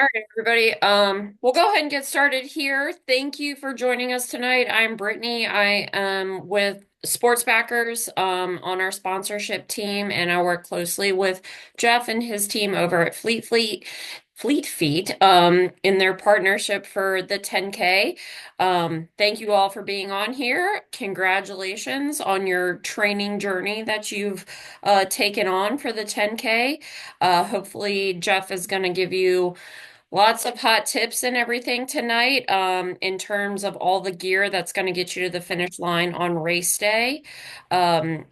All right, everybody. We'll go ahead and get started here. Thank you for joining us tonight. I'm Brittany. I am with Sports Backers on our sponsorship team, and I work closely with Jeff and his team over at Fleet Feet in their partnership for the 10K. Thank you all for being on here. Congratulations on your training journey that you've taken on for the 10K. Hopefully, Jeff is going to give you lots of hot tips and everything tonight, in terms of all the gear that's going to get you to the finish line on race day. Um,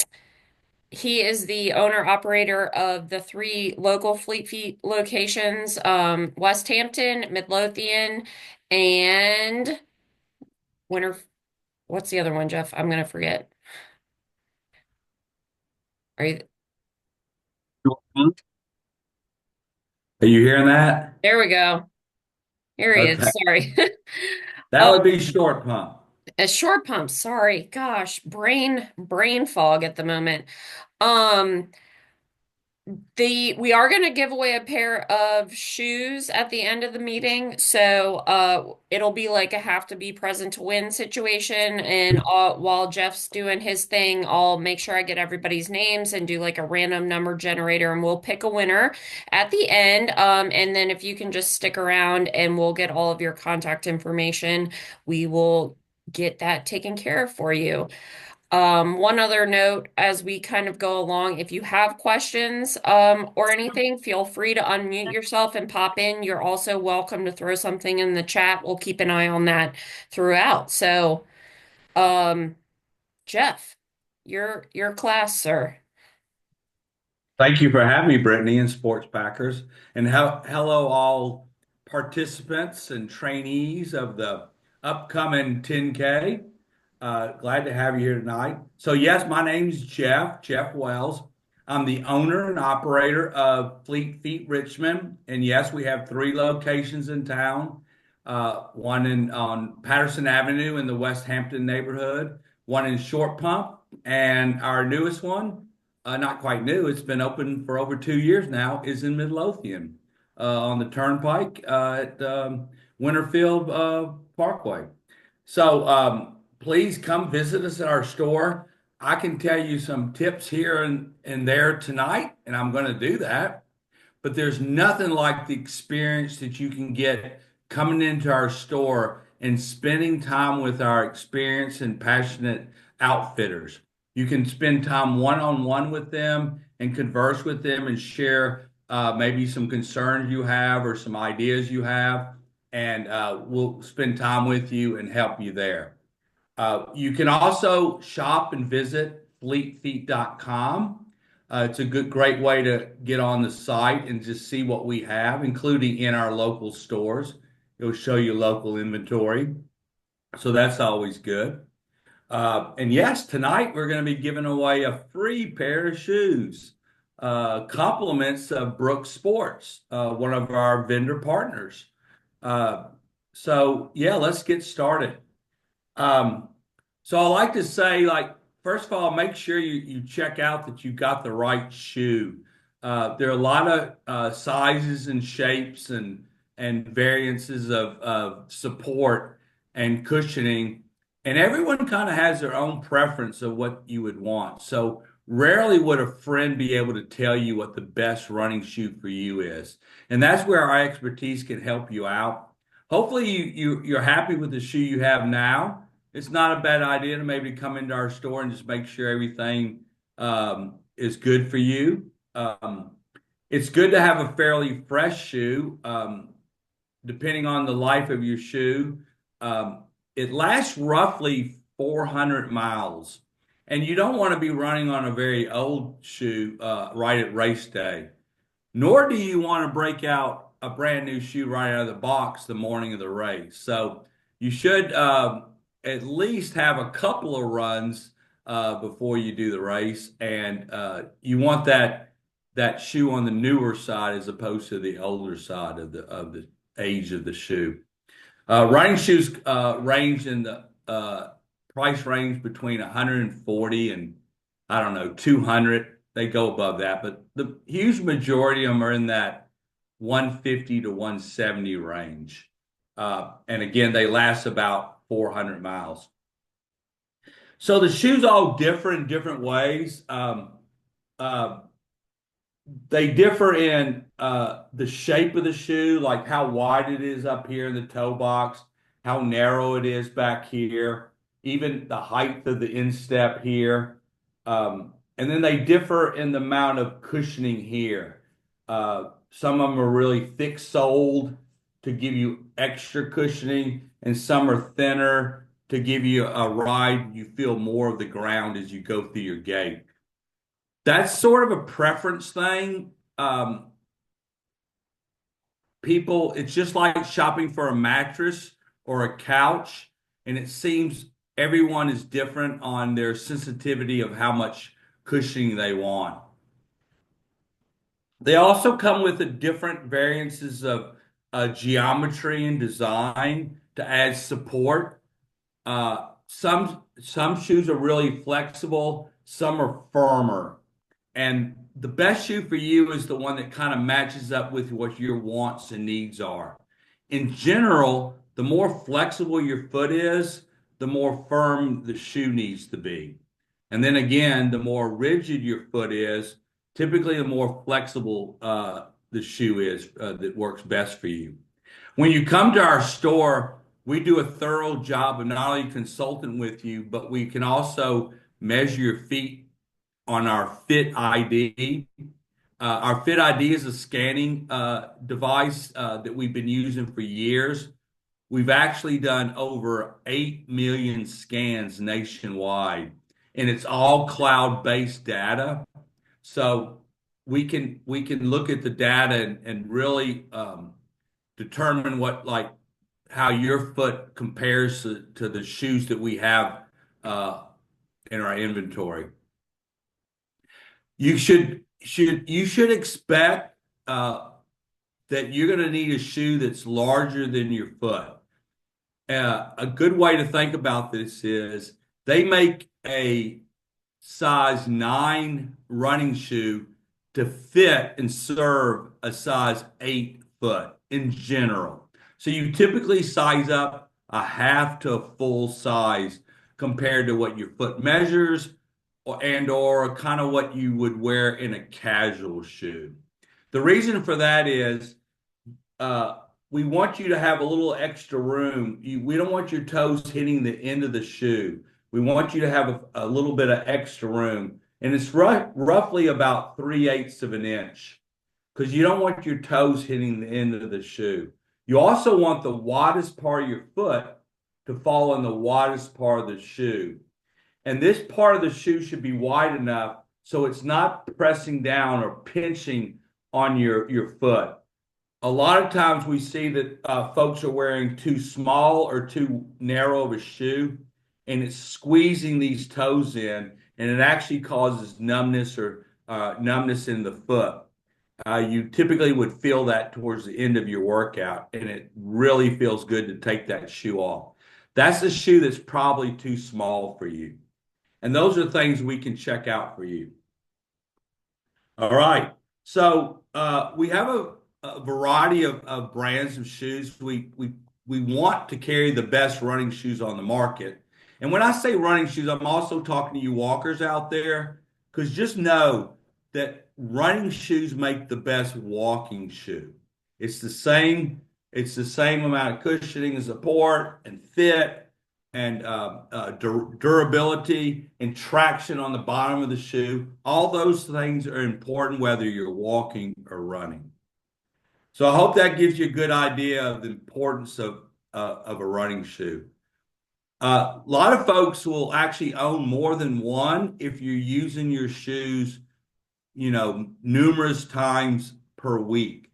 he is the owner operator of the three local Fleet Feet locations, West Hampton, Midlothian, and Winter. What's the other one, Jeff? I'm going to forget. Are you? Are you hearing that? There we go. Here he Okay. is. Sorry. That Oh, would be short pump. a short pump. Sorry. Gosh, brain fog at the moment. Um, we are going to give away a pair of shoes at the end of the meeting. So it'll be like a have to be present to win situation. And while Jeff's doing his thing, I'll make sure I get everybody's names and do like a random number generator, and we'll pick a winner at the end. And then if you can just stick around and we'll get all of your contact information, we will get that taken care of for you. One other note as we kind of go along, if you have questions or anything, feel free to unmute yourself and pop in. You're also welcome to throw something in the chat. We'll keep an eye on that throughout. So, um, Jeff, your class, sir. Thank you for having me, Brittany, and Sports Backers. And hello, all participants and trainees of the upcoming 10K. Glad to have you here tonight. So, yes, my name's Jeff Wells. I'm the owner and operator of Fleet Feet Richmond. And yes, we have three locations in town. One on Patterson Avenue in the West Hampton neighborhood, one in Short Pump, and our newest one, not quite new. It's been open for over 2 years now. Is in Midlothian, on the Turnpike, at Winterfield Parkway. So please come visit us at our store. I can tell you some tips here and there tonight, and I'm going to do that. But there's nothing like the experience that you can get coming into our store and spending time with our experienced and passionate outfitters. You can spend time one on one with them and converse with them and share maybe some concerns you have or some ideas you have, and we'll spend time with you and help you there. You can also shop and visit fleetfeet.com. It's a great way to get on the site and just see what we have, including in our local stores. It'll show you local inventory. So that's always good. And yes, tonight we're going to be giving away a free pair of shoes, compliments of Brooks Sports, one of our vendor partners. Uh, so yeah, let's get started. Um, so I like to say, like, first of all, make sure you check out that you got the right shoe. There are a lot of sizes and shapes and variances of support and cushioning, and everyone kind of has their own preference of what you would want. So rarely would a friend be able to tell you what the best running shoe for you is, and that's where our expertise can help you out. Hopefully, you're happy with the shoe you have now. It's not a bad idea to maybe come into our store and just make sure everything is good for you. It's good to have a fairly fresh shoe, depending on the life of your shoe. It lasts roughly 400 miles, and you don't want to be running on a very old shoe right at race day. Nor do you want to break out a brand new shoe right out of the box the morning of the race. So you should at least have a couple of runs before you do the race, and you want that shoe on the newer side as opposed to the older side of the age of the shoe. Running shoes range in the price range between 140 and I don't know 200. They go above that, but the huge majority of them are in that 150 to 170 range. And again, they last about 400 miles. So the shoes all differ in different ways. Uh, they differ in the shape of the shoe, like how wide it is up here in the toe box, how narrow it is back here, even the height of the instep here. And then they differ in the amount of cushioning here. Some of them are really thick soled to give you extra cushioning, and some are thinner to give you a ride. You feel more of the ground as you go through your gait. That's sort of a preference thing. Um, it's just like shopping for a mattress or a couch, and it seems everyone is different on their sensitivity of how much cushioning they want. They also come with the different variances of geometry and design to add support. Some shoes are really flexible, some are firmer. And the best shoe for you is the one that kind of matches up with what your wants and needs are. In general, the more flexible your foot is, the more firm the shoe needs to be. And then again, the more rigid your foot is, typically the more flexible the shoe is that works best for you. When you come to our store, we do a thorough job of not only consulting with you, but we can also measure your feet on our Fit ID. Our Fit ID is a scanning device that we've been using for years. We've actually done over 8 million scans nationwide, and it's all cloud-based data. So we can look at the data and really determine how your foot compares to the shoes that we have uh, in our inventory. You should expect that you're going to need a shoe that's larger than your foot. A good way to think about this is they make a size 9 running shoe to fit and serve a size 8 foot in general. So you typically size up a half to a full size compared to what your foot measures or kind of what you would wear in a casual shoe. The reason for that is uh, we want you to have a little extra room. We don't want your toes hitting the end of the shoe. We want you to have a little bit of extra room. And it's roughly about 3/8 of an inch because you don't want your toes hitting the end of the shoe. You also want the widest part of your foot to fall in the widest part of the shoe. And this part of the shoe should be wide enough so it's not pressing down or pinching on your foot. A lot of times we see that folks are wearing too small or too narrow of a shoe, and it's squeezing these toes in, and it actually causes numbness or numbness in the foot. You typically would feel that towards the end of your workout, and it really feels good to take that shoe off. That's the shoe that's probably too small for you. And those are things we can check out for you. All right. So we have a variety of brands of shoes. We want to carry the best running shoes on the market. And when I say running shoes, I'm also talking to you walkers out there, because just know that running shoes make the best walking shoe. It's the same, it's the same amount of cushioning and support and fit and durability and traction on the bottom of the shoe. All those things are important whether you're walking or running. So I hope that gives you a good idea of the importance of a running shoe. A lot of folks will actually own more than one if you're using your shoes, numerous times per week.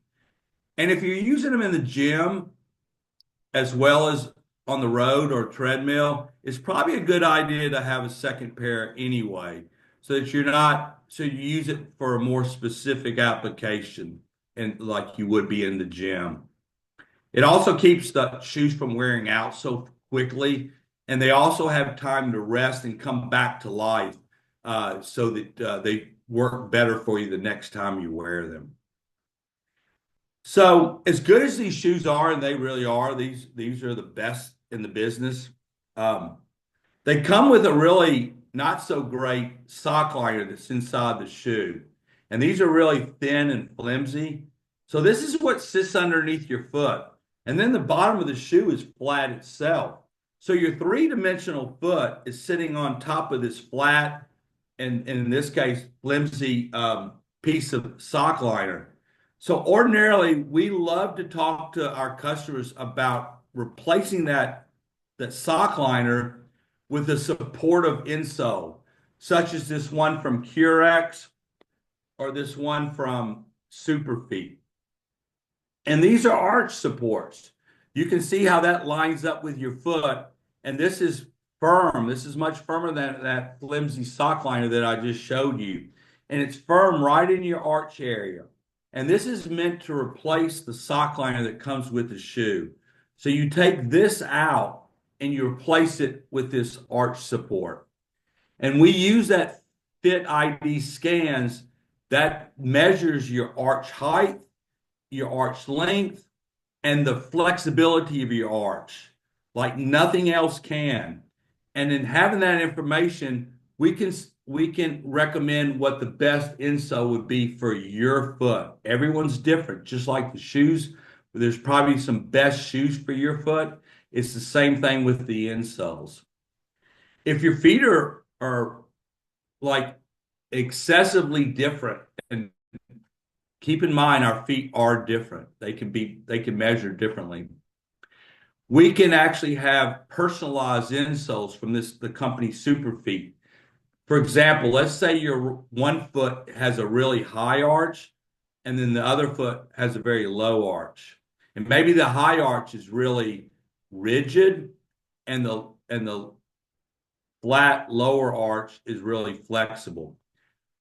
And if you're using them in the gym, as well as on the road or treadmill, it's probably a good idea to have a second pair anyway, so you use it for a more specific application and like you would be in the gym. It also keeps the shoes from wearing out so quickly, and they also have time to rest and come back to life so that they work better for you the next time you wear them. So as good as these shoes are, and they really are, these are the best in the business. Um, they come with a really not so great sock liner that's inside the shoe. And these are really thin and flimsy. So this is what sits underneath your foot. And then the bottom of the shoe is flat itself. So your three-dimensional foot is sitting on top of this flat and in this case, flimsy piece of sock liner. So ordinarily, we love to talk to our customers about replacing that sock liner with a supportive insole, such as this one from Curex or this one from Superfeet. And these are arch supports. You can see how that lines up with your foot. And this is firm. This is much firmer than that flimsy sock liner that I just showed you. And it's firm right in your arch area. And this is meant to replace the sock liner that comes with the shoe. So you take this out and you replace it with this arch support. And we use that Fit ID scans that measures your arch height, your arch length, and the flexibility of your arch like nothing else can. And in having that information, we can recommend what the best insole would be for your foot. Everyone's different, just like the shoes. There's probably some best shoes for your foot. It's the same thing with the insoles. If your feet are like excessively different, and keep in mind our feet are different. They can measure differently. We can actually have personalized insoles from the company Superfeet. For example, let's say your one foot has a really high arch and then the other foot has a very low arch. And maybe the high arch is really rigid and the flat lower arch is really flexible.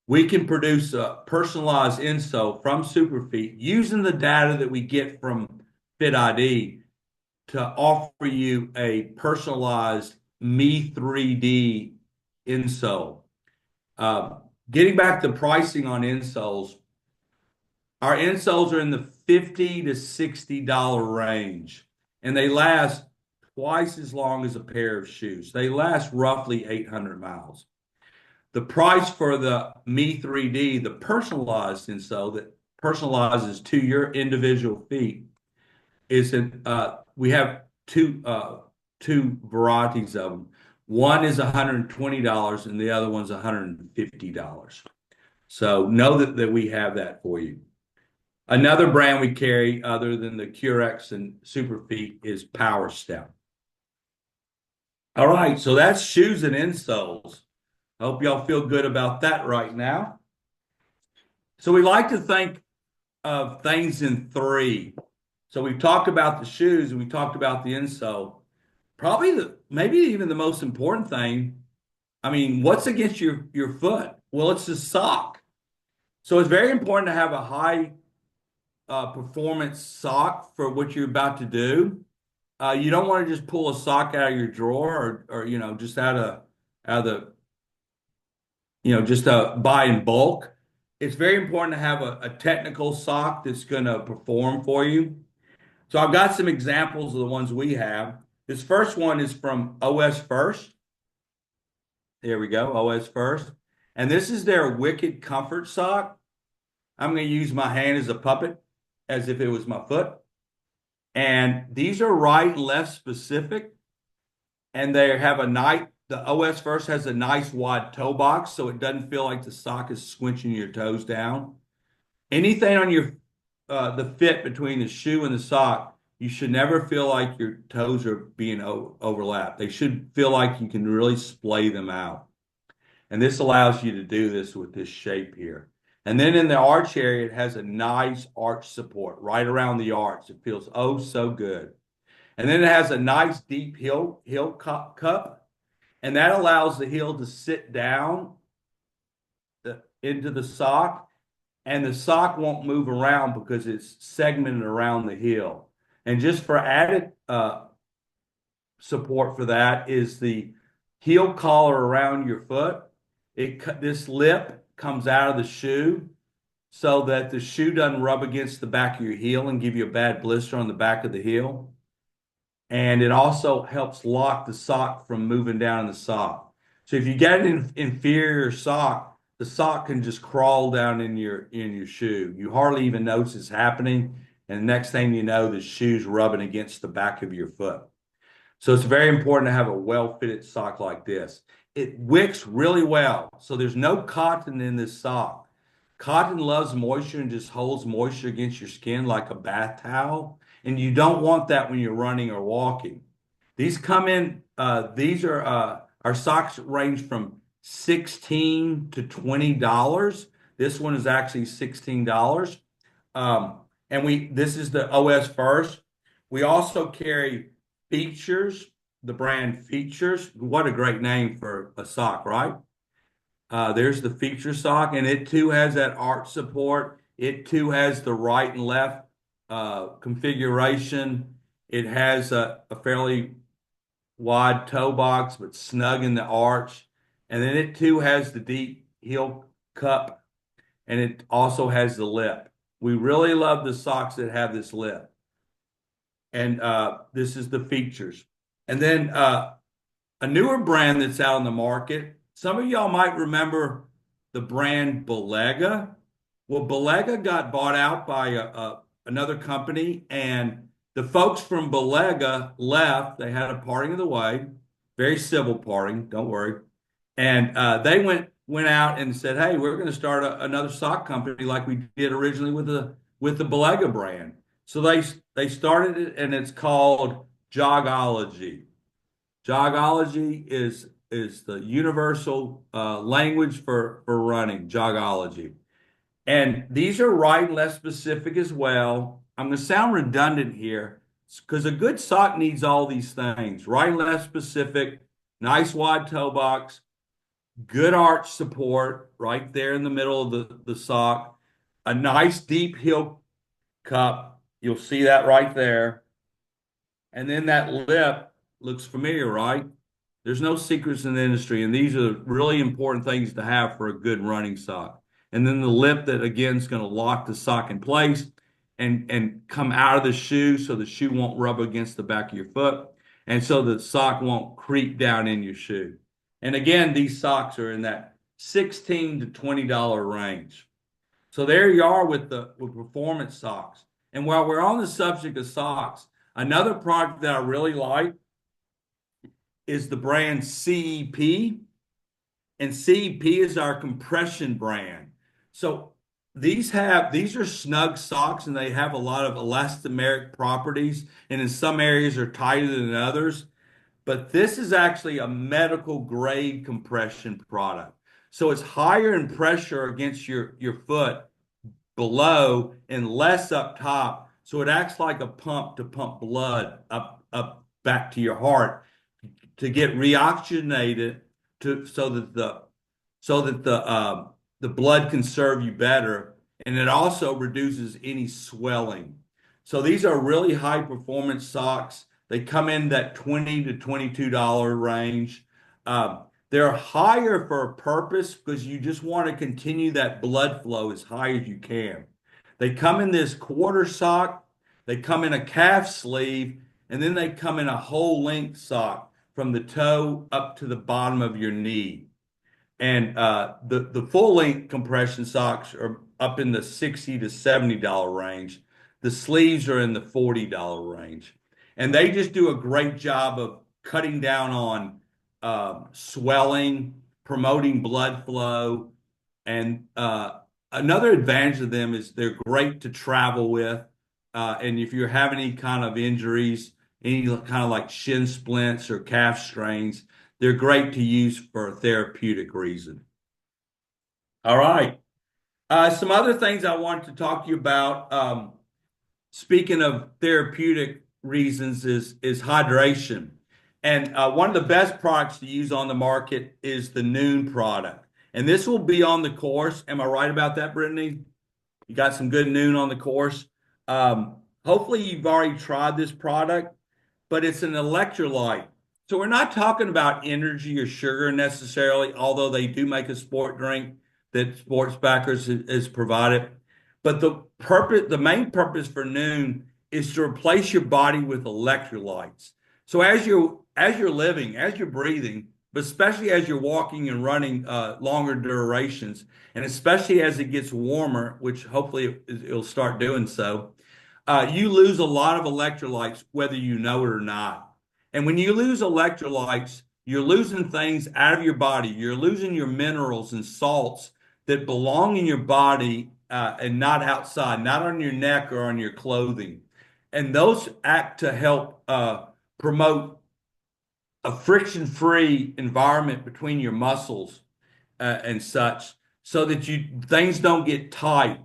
We can produce a personalized insole from Superfeet using the data that we get from FitID to offer you a personalized Me 3D insole. Uh, Getting back to pricing on insoles, our insoles are in the $50 to $60 range, and they last twice as long as a pair of shoes. They last roughly 800 miles. The price for the Me 3D, the personalized insole that personalizes to your individual feet, is in we have two varieties of them. One is $120 and the other one's $150. So know that we have that for you. Another brand we carry other than the Curex and Superfeet is Power Step. All right, so that's shoes and insoles. I hope y'all feel good about that right now. So we like to think of things in three. So we've talked about the shoes and we talked about the insole. Probably maybe even the most important thing. I mean, what's against your foot? Well, it's the sock. So it's very important to have a high performance sock for what you're about to do. You don't want to just pull a sock out of your drawer or just out of the just buy in bulk. It's very important to have a technical sock that's going to perform for you. So I've got some examples of the ones we have. This first one is from OS First. There we go, OS First. And this is their Wicked Comfort sock. I'm going to use my hand as a puppet, as if it was my foot. And these are right and left specific. And they have the OS First has a nice wide toe box, so it doesn't feel like the sock is squinching your toes down. Anything on the fit between the shoe and the sock, you should never feel like your toes are being overlapped. They should feel like you can really splay them out. And this allows you to do this with this shape here. And then in the arch area, it has a nice arch support right around the arch. It feels oh so good. And then it has a nice deep heel cup, and that allows the heel to sit down into the sock, and the sock won't move around because it's segmented around the heel. And just for added support for that is the heel collar around your foot. This lip comes out of the shoe, so that the shoe doesn't rub against the back of your heel and give you a bad blister on the back of the heel. And it also helps lock the sock from moving down in the sock. So if you get an inferior sock, the sock can just crawl down in your shoe. You hardly even notice it's happening, and the next thing you know, the shoe's rubbing against the back of your foot. So it's very important to have a well-fitted sock like this. It wicks really well, so there's no cotton in this sock. Cotton loves moisture and just holds moisture against your skin like a bath towel, and you don't want that when you're running or walking. These are our socks range from 16 to $20. This one is actually $16. This is the OS first. We also carry Features, the brand Features. What a great name for a sock, right? There's the Feature sock, and it too has that arch support. It too has the right and left configuration. It has a fairly wide toe box, but snug in the arch. And then it too has the deep heel cup, and it also has the lip. We really love the socks that have this lip. And this is the Features. And then a newer brand that's out on the market. Some of y'all might remember the brand Belega. Well, Belega got bought out by another company, and the folks from Belega left. They had a parting of the way, very civil parting, don't worry. And they went out and said, "Hey, we're going to start another sock company like we did originally with the Belega brand." So they started it, and it's called Jogology. Jogology is the universal language for running. Jogology, and these are right and left specific as well. I'm going to sound redundant here because a good sock needs all these things: right and left specific, nice wide toe box, good arch support right there in the middle of the sock, a nice deep heel cup. You'll see that right there. And then that lip looks familiar, right? There's no secrets in the industry, and these are really important things to have for a good running sock. And then the lip that again is going to lock the sock in place and come out of the shoe so the shoe won't rub against the back of your foot, and so the sock won't creep down in your shoe. And again, these socks are in that $16 to $20 range. So there you are with performance socks. And while we're on the subject of socks, another product that I really like is the brand CEP. And CEP is our compression brand. So these are snug socks and they have a lot of elastomeric properties. And in some areas are tighter than others. But this is actually a medical grade compression product. So it's higher in pressure against your foot below and less up top. So it acts like a pump to pump blood up back to your heart to get reoxygenated to so that the blood can serve you better, and it also reduces any swelling. So these are really high performance socks. They come in that $20 to $22 range. They're higher for a purpose because you just want to continue that blood flow as high as you can. They come in this quarter sock, they come in a calf sleeve, and then they come in a whole length sock from the toe up to the bottom of your knee. And the full length compression socks are up in the $60 to $70 range. The sleeves are in the $40 range. And they just do a great job of cutting down on swelling, promoting blood flow. And another advantage of them is they're great to travel with. And if you're having any kind of injuries, any kind of like shin splints or calf strains, they're great to use for a therapeutic reason. All right. Some other things I want to talk to you about. Speaking of therapeutic reasons, is hydration. And one of the best products to use on the market is the Noon product. And this will be on the course. Am I right about that, Brittany? You got some good Noon on the course. Hopefully, you've already tried this product, but it's an electrolyte. So we're not talking about energy or sugar necessarily, although they do make a sport drink that Sports Backers has provided. But the main purpose for Noon is to replace your body with electrolytes. So as you're living, as you're breathing, but especially as you're walking and running longer durations, and especially as it gets warmer, which hopefully it'll start doing so, you lose a lot of electrolytes, whether you know it or not. And when you lose electrolytes, you're losing things out of your body. You're losing your minerals and salts that belong in your body and not outside, not on your neck or on your clothing. And those act to help promote a friction-free environment between your muscles and such, so that you things don't get tight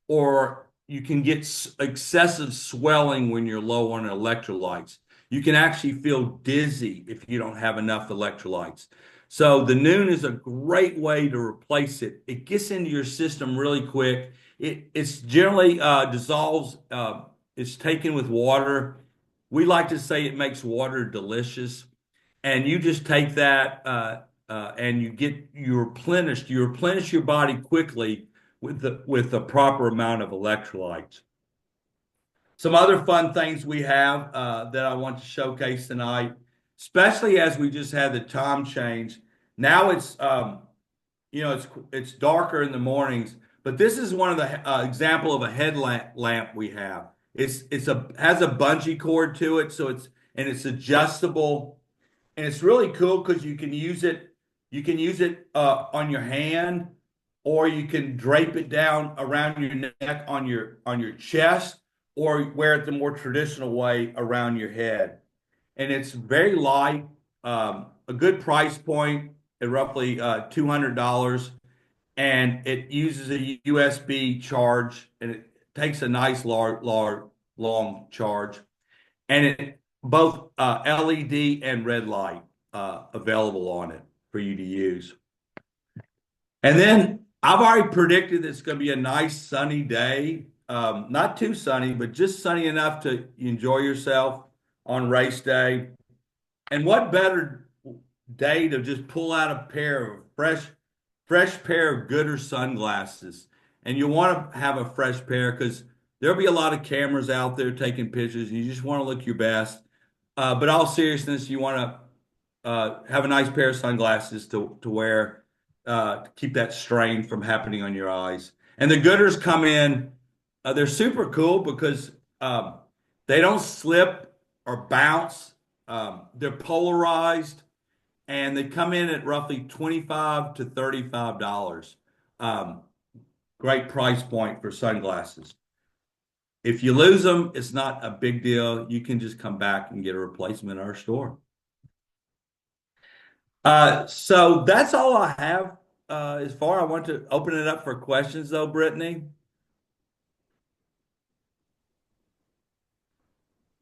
or you can get excessive swelling when you're low on electrolytes. You can actually feel dizzy if you don't have enough electrolytes. So the Noon is a great way to replace it. It gets into your system really quick. It's generally dissolves. It's taken with water. We like to say it makes water delicious, and you just take that and you replenish your body quickly with the proper amount of electrolytes. Some other fun things we have that I want to showcase tonight, especially as we just had the time change. Now it's darker in the mornings, but this is one of the example of a headlamp lamp we have. It's has a bungee cord to it, so it's adjustable, and it's really cool because you can use it. You can use it on your hand, or you can drape it down around your neck on your chest, or wear it the more traditional way around your head. And it's very light, a good price point at roughly $200, and it uses a USB charge, and it takes a nice long charge, and it both LED and red light available on it for you to use. And then I've already predicted it's going to be a nice sunny day. Not too sunny, but just sunny enough to enjoy yourself on race day. And what better day to just pull out a pair of fresh pair of Gooder sunglasses. And you want to have a fresh pair because there'll be a lot of cameras out there taking pictures, and you just want to look your best. But all seriousness, you want to have a nice pair of sunglasses to wear to keep that strain from happening on your eyes. And the Gooders come in, they're super cool because they don't slip or bounce. They're polarized, and they come in at roughly $25 to $35. Um, Great price point for sunglasses. If you lose them, it's not a big deal. You can just come back and get a replacement in our store. So that's all I have as far. I want to open it up for questions, though, Brittany.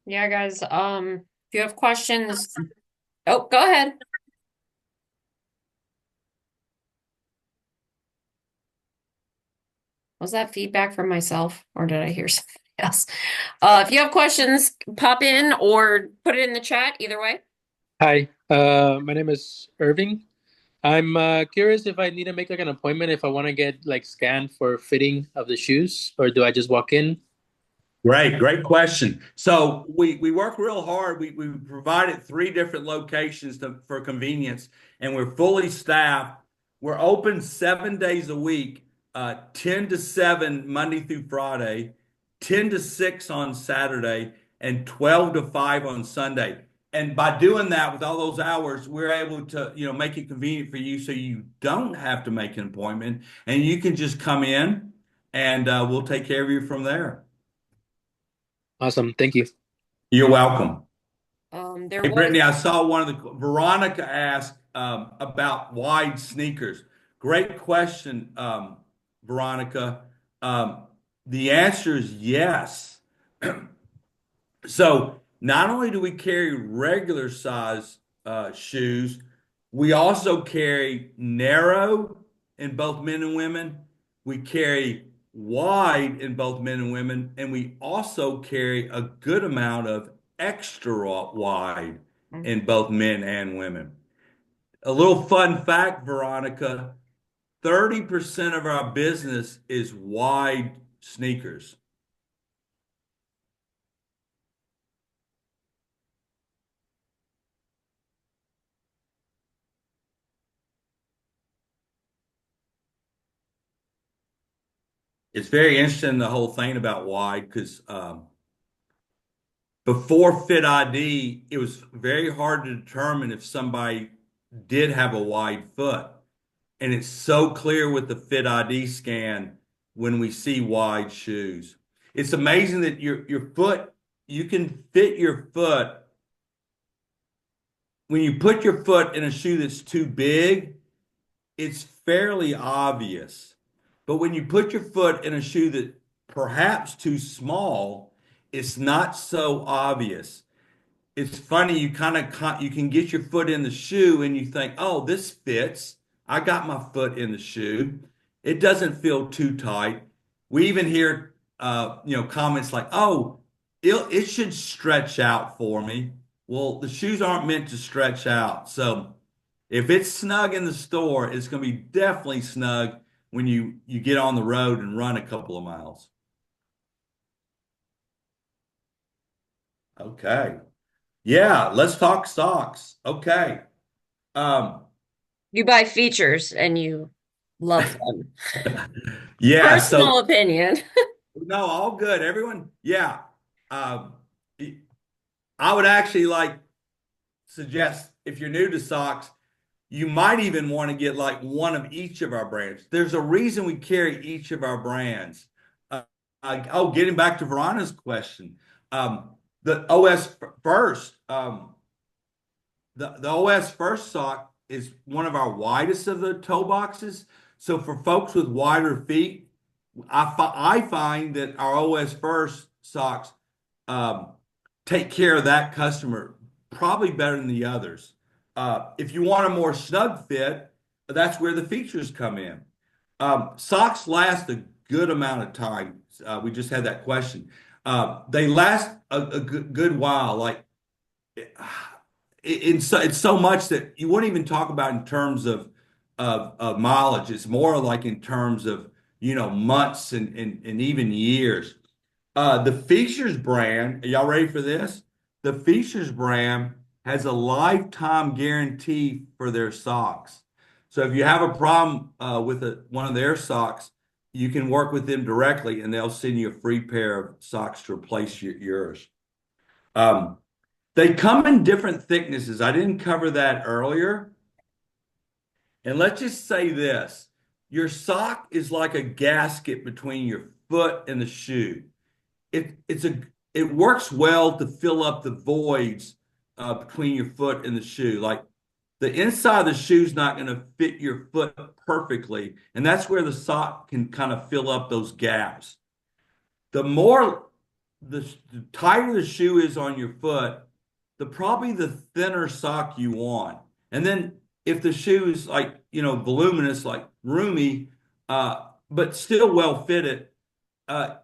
Yeah, guys. If you have questions, oh, go ahead. Was that feedback from myself, or did I hear something else? If you have questions, pop in or put it in the chat, either way. Hi, my name is Irving. I'm curious if I need to make like an appointment if I want to get like scanned for fitting of the shoes, or do I just walk in? Great question. So we work real hard. We provided three different locations for convenience, and we're fully staffed. We're open 7 days a week, 10 to 7 Monday through Friday, 10 to 6 on Saturday, and 12 to 5 on Sunday. And by doing that with all those hours, we're able to, make it convenient for you so you don't have to make an appointment, and you can just come in, and we'll take care of you from there. Awesome, thank you. You're welcome. There Hey, was Brittany, I saw Veronica asked about wide sneakers. Great question, Veronica. Um, the answer is yes. So not only do we carry regular size shoes, we also carry narrow in both men and women. We carry wide in both men and women, and we also carry a good amount of extra wide in both men and women. A little fun fact, Veronica, 30% of our business is wide sneakers. It's very interesting, the whole thing about wide, because before Fit ID, it was very hard to determine if somebody did have a wide foot. And it's so clear with the Fit ID scan when we see wide shoes. It's amazing that your foot, you can fit your foot. When you put your foot in a shoe that's too big, it's fairly obvious. But when you put your foot in a shoe that perhaps too small, it's not so obvious. It's funny, you kind of you can get your foot in the shoe and you think, "Oh, this fits. I got my foot in the shoe. It doesn't feel too tight." We even hear comments like, "Oh, it should stretch out for me." Well, the shoes aren't meant to stretch out. So if it's snug in the store, it's going to be definitely snug when you get on the road and run a couple of miles. Okay. Yeah, let's talk socks. Okay. Um, You buy features and you love them. yeah, so Personal opinion. no, all good. Everyone, yeah. Um, I would actually like suggest if you're new to socks, you might even want to get like one of each of our brands. There's a reason we carry each of our brands. Getting back to Veronica's question, the OS first. The OS first sock is one of our widest of the toe boxes. So for folks with wider feet, I find that our OS first socks um, take care of that customer probably better than the others. If you want a more snug fit, that's where the features come in. Socks last a good amount of time. We just had that question. They last a good while. Like it's so much that you wouldn't even talk about in terms of mileage. It's more like in terms of months and even years. The Features brand, are y'all ready for this? The Features brand has a lifetime guarantee for their socks. So if you have a problem with one of their socks, you can work with them directly and they'll send you a free pair of socks to replace yours. Um, they come in different thicknesses. I didn't cover that earlier. And let's just say this, your sock is like a gasket between your foot and the shoe. It works well to fill up the voids between your foot and the shoe. Like the inside of the shoe is not going to fit your foot perfectly, and that's where the sock can kind of fill up those gaps. The more the tighter the shoe is on your foot, the probably the thinner sock you want. And then if the shoe is like, voluminous, like roomy, but still well fitted, uh,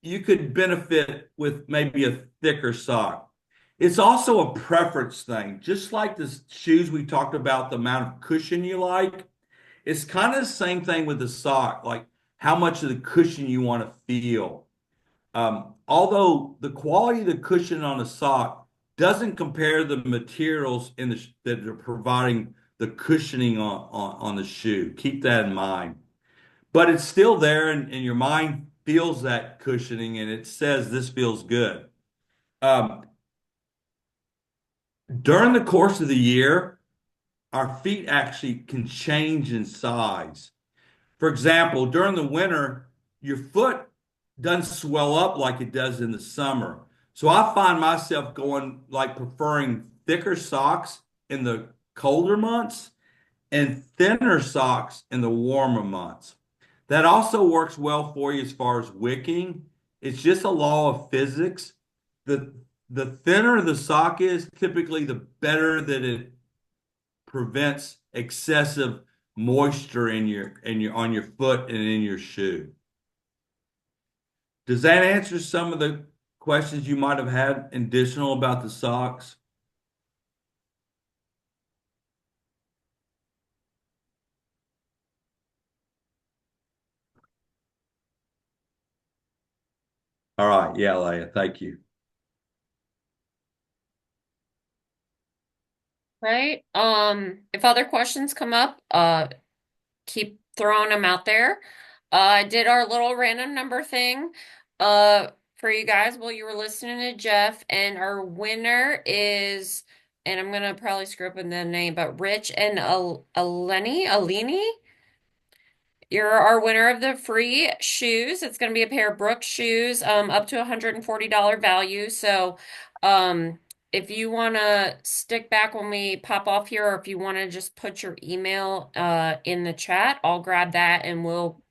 you could benefit with maybe a thicker sock. It's also a preference thing. Just like the shoes we talked about, the amount of cushion you like, it's kind of the same thing with the sock, like how much of the cushion you want to feel. Although the quality of the cushion on a sock doesn't compare the materials that are providing the cushioning on the shoe. Keep that in mind. But it's still there, and your mind feels that cushioning and it says this feels good. Um, During the course of the year, our feet actually can change in size. For example, during the winter, your foot doesn't swell up like it does in the summer. So I find myself going like preferring thicker socks in the colder months and thinner socks in the warmer months. That also works well for you as far as wicking. It's just a law of physics. The the thinner the sock is, typically the better that it prevents excessive moisture in your on your foot and in your shoe. Does that answer some of the questions you might have had additional about the socks? All right. Yeah, Leah. Thank you. Right. If other questions come up, keep throwing them out there. I did our little random number thing, for you guys while you were listening to Jeff, and our winner is, and I'm gonna probably screw up in the name, but Rich and Aleni. You're our winner of the free shoes. It's going to be a pair of Brooks shoes, up to $140 value. So, um, if you want to stick back when we pop off here, or if you want to just put your email, in the chat, I'll grab that and we'll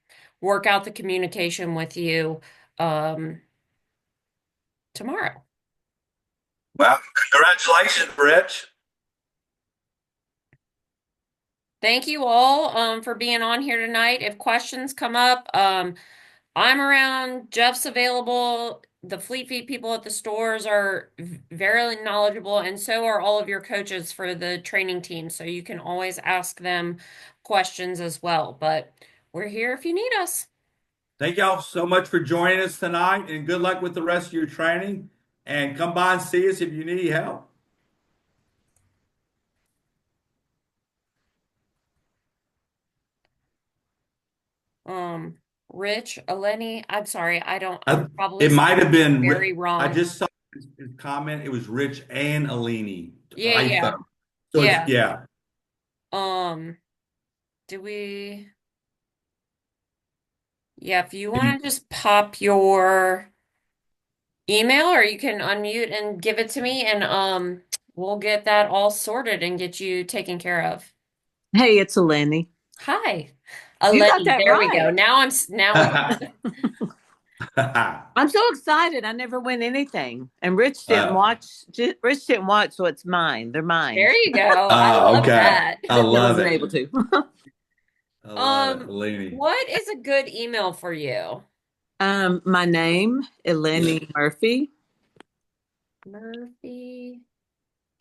work out the communication with you, um, tomorrow. Well, congratulations, Rich. Thank you all, for being on here tonight. If questions come up, I'm around, Jeff's available. The Fleet Feet people at the stores are very knowledgeable, and so are all of your coaches for the training team. So you can always ask them questions as well. But we're here if you need us. Thank y'all so much for joining us tonight, and good luck with the rest of your training. And come by and see us if you need help. Rich, Eleni, I'm sorry, I'm I, probably it might saying have been, very I wrong. just saw his comment. It was Rich and Alini. Yeah, Typo. yeah, So it's, yeah. yeah. Um, do we, yeah, if you want to just pop your email, or you can unmute and give it to me, and we'll get that all sorted and get you taken care of. Hey, it's Eleni. Hi. You got Eleni, that there we go. right. Now we I'm so excited. I never win anything. And Rich didn't Uh, watch. Rich didn't watch, so it's mine. They're mine. there you go. I love okay. that. I He love wasn't it. able to. I love it, Alini. What is a good email for you? My name, Eleni Murphy. Murphy.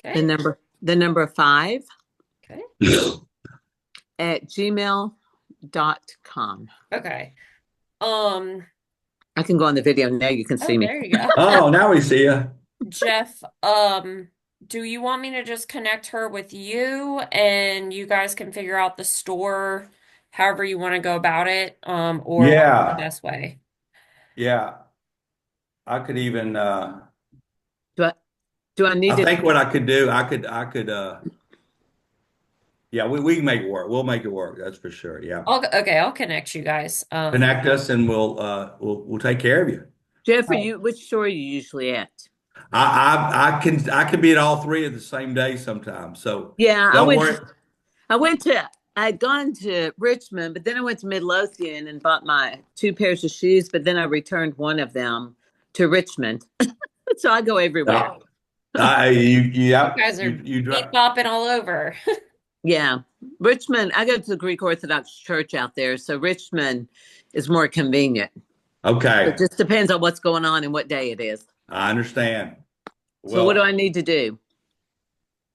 The Okay. number 5 Okay. at gmail.com. Okay. Um, I can go on the video now. You can see oh, me. there you go. Oh, now we see you. Jeff, do you want me to just connect her with you and you guys can figure out the store however you want to go about it? Or what's the Yeah. best way? Yeah. I could even Do I, do I need I to? think what I could do, I could yeah, we can make it work. We'll make it work, that's for sure. Yeah. Okay, I'll connect you guys. Connect us and we'll take care of you. Jeff, Right. which store are you usually at? I can be at all three at the same day sometimes. So Yeah, don't worry. I'd gone to Richmond, but then I went to Midlothian and bought my 2 pairs of shoes, but then I returned one of them to Richmond. So I go everywhere. You Yeah, guys are you beat drive. bopping all over. Yeah. Richmond, I go to the Greek Orthodox Church out there, so Richmond is more convenient. It Okay, just depends on what's going on and what day it is. I understand. So what do I Well, need to do?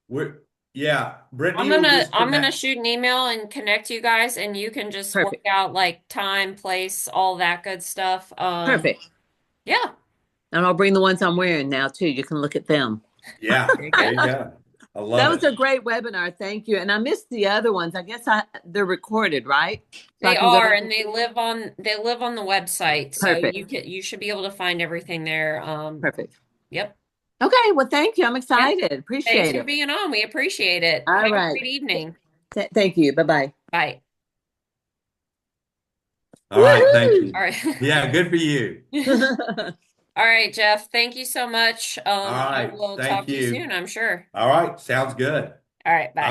we're yeah, I'm Brittany will gonna just I'm gonna connect. shoot an email and connect you guys, and you can just work Perfect. out like time, place, all that good stuff. Perfect. Yeah, And I'll bring the ones I'm wearing now too. You can look at them. Yeah, there you there you go. go. I That love was it. a great webinar. Thank you. And I missed the other ones. I guess they're recorded, right? So I They can go are, back. and they live on the website, so Perfect. you should be able to find everything there. Perfect. Yep. Okay. Well, thank you. I'm Yeah. excited. Thanks Appreciate for it. being on. We appreciate it. All Have a right. great evening. Thank you. Bye bye. Bye. All right, thank Woohoo! All you. right. Yeah, good for you. All right, Jeff. Thank you so much. All I right, will thank talk to you you. soon, I'm sure. All right, sounds good. All right, bye.